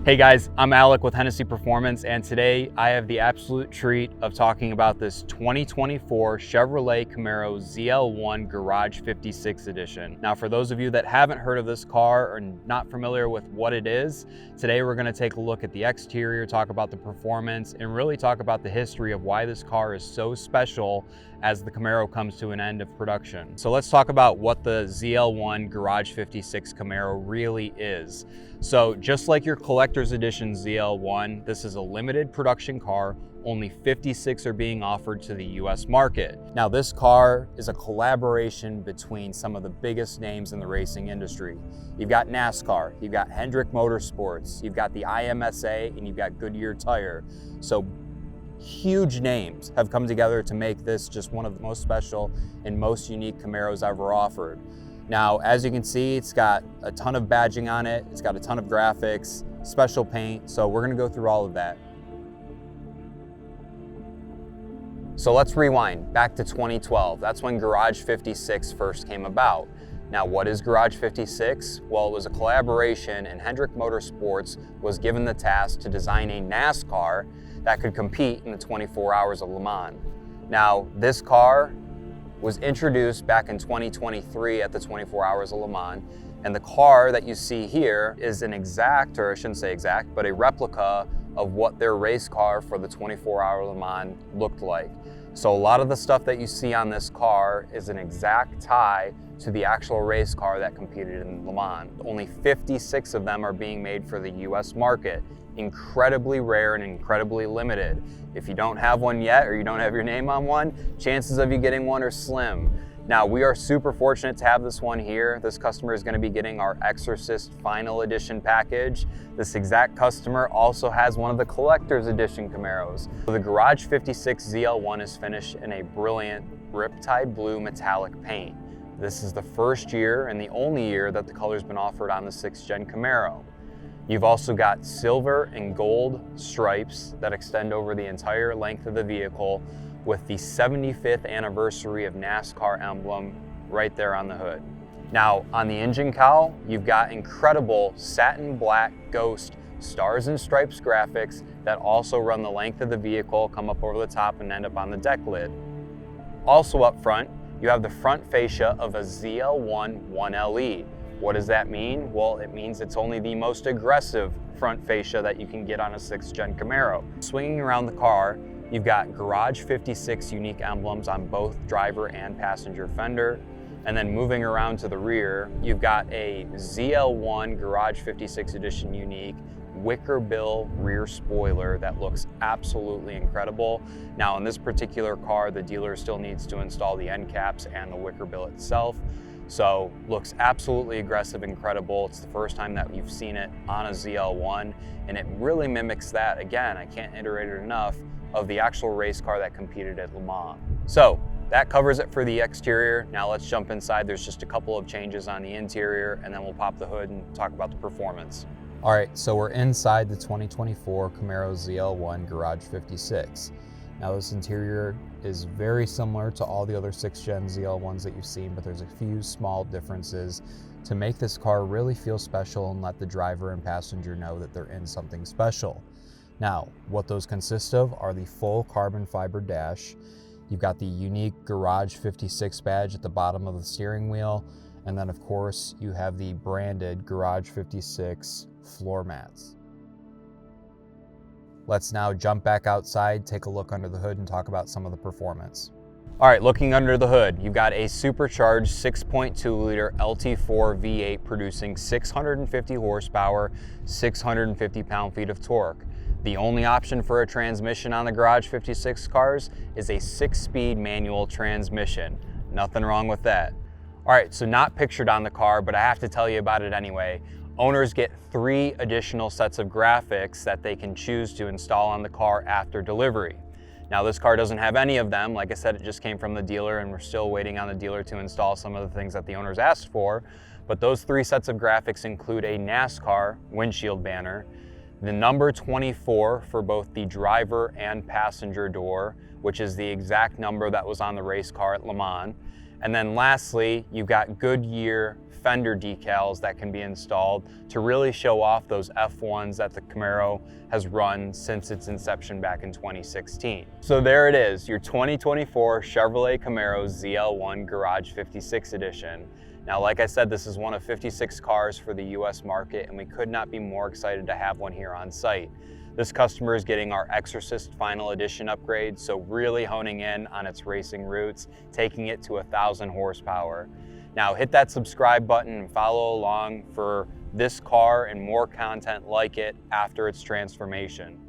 Hey guys, I'm Alec with Hennessey Performance, and today I have the absolute treat of talking about this 2024 Chevrolet Camaro ZL1 Garage 56 Edition. Now, for those of you that haven't heard of this car or not familiar with what it is, today we're going to take a look at the exterior, talk about the performance, and really talk about the history of why this car is so special as the Camaro comes to an end of production. So let's talk about what the ZL1 Garage 56 Camaro really is. So just like your collector's edition ZL1, this is a limited production car. Only 56 are being offered to the US market. Now, this car is a collaboration between some of the biggest names in the racing industry. You've got NASCAR, you've got Hendrick Motorsports, you've got the IMSA, and you've got Goodyear Tire. So huge names have come together to make this just one of the most special and most unique Camaros ever offered. Now, as you can see, it's got a ton of badging on it, it's got a ton of graphics, special paint, so we're gonna go through all of that. So let's rewind back to 2012. That's when Garage 56 first came about. Now, what is Garage 56? Well, it was a collaboration, and Hendrick Motorsports was given the task to design a NASCAR that could compete in the 24 Hours of Le Mans. Now, this car was introduced back in 2023 at the 24 Hours of Le Mans, and the car that you see here is an exact, or I shouldn't say exact, but a replica of what their race car for the 24 Hour Le Mans looked like. So a lot of the stuff that you see on this car is an exact tie to the actual race car that competed in Le Mans. Only 56 of them are being made for the US market. Incredibly rare and incredibly limited. If you don't have one yet, or you don't have your name on one, chances of you getting one are slim. Now, we are super fortunate to have this one here. This customer is going to be getting our Exorcist Final Edition package. This exact customer also has one of the Collector's Edition Camaros. So the Garage 56 ZL1 is finished in a brilliant Riptide Blue metallic paint. This is the first year and the only year that the color's been offered on the 6th Gen Camaro. You've also got silver and gold stripes that extend over the entire length of the vehicle, with the 75th anniversary of NASCAR emblem right there on the hood. Now, on the engine cowl, you've got incredible satin black Ghost stars and stripes graphics that also run the length of the vehicle, come up over the top, and end up on the deck lid. Also up front, you have the front fascia of a ZL1 1LE. What does that mean? Well, it means it's only the most aggressive front fascia that you can get on a 6th Gen Camaro. Swinging around the car, you've got Garage 56 unique emblems on both driver and passenger fender. And then moving around to the rear, you've got a ZL1 Garage 56 Edition unique wicker bill rear spoiler that looks absolutely incredible. Now, in this particular car, the dealer still needs to install the end caps and the wicker bill itself. So looks absolutely aggressive, incredible. It's the first time that you've seen it on a ZL1, and it really mimics that, again, I can't iterate it enough, of the actual race car that competed at Le Mans. So that covers it for the exterior. Now let's jump inside. There's just a couple of changes on the interior, and then we'll pop the hood and talk about the performance. All right, so we're inside the 2024 Camaro ZL1 Garage 56. Now, this interior is very similar to all the other 6th Gen ZL1s that you've seen, but there's a few small differences to make this car really feel special and let the driver and passenger know that they're in something special. Now, what those consist of are the full carbon fiber dash. You've got the unique Garage 56 badge at the bottom of the steering wheel, and then of course you have the branded Garage 56 floor mats. Let's now jump back outside, take a look under the hood, and talk about some of the performance. All right, looking under the hood, you've got a supercharged 6.2 liter LT4 V8 producing 650 horsepower, 650 pound-feet of torque. The only option for a transmission on the Garage 56 cars is a 6-speed manual transmission. Nothing wrong with that. All right, so not pictured on the car, but I have to tell you about it anyway. Owners get 3 additional sets of graphics that they can choose to install on the car after delivery. Now, this car doesn't have any of them. Like I said, it just came from the dealer, and we're still waiting on the dealer to install some of the things that the owners asked for. But those 3 sets of graphics include a NASCAR windshield banner, the number 24 for both the driver and passenger door, which is the exact number that was on the race car at Le Mans, And then lastly, you've got Goodyear fender decals that can be installed to really show off those F1s that the Camaro has run since its inception back in 2016. So there it is, your 2024 Chevrolet Camaro ZL1 Garage 56 Edition. Now, like I said, this is one of 56 cars for the US market, and we could not be more excited to have one here on site. This customer is getting our Exorcist Final Edition upgrade, so really honing in on its racing roots, taking it to 1,000 horsepower. Now hit that subscribe button and follow along for this car and more content like it after its transformation.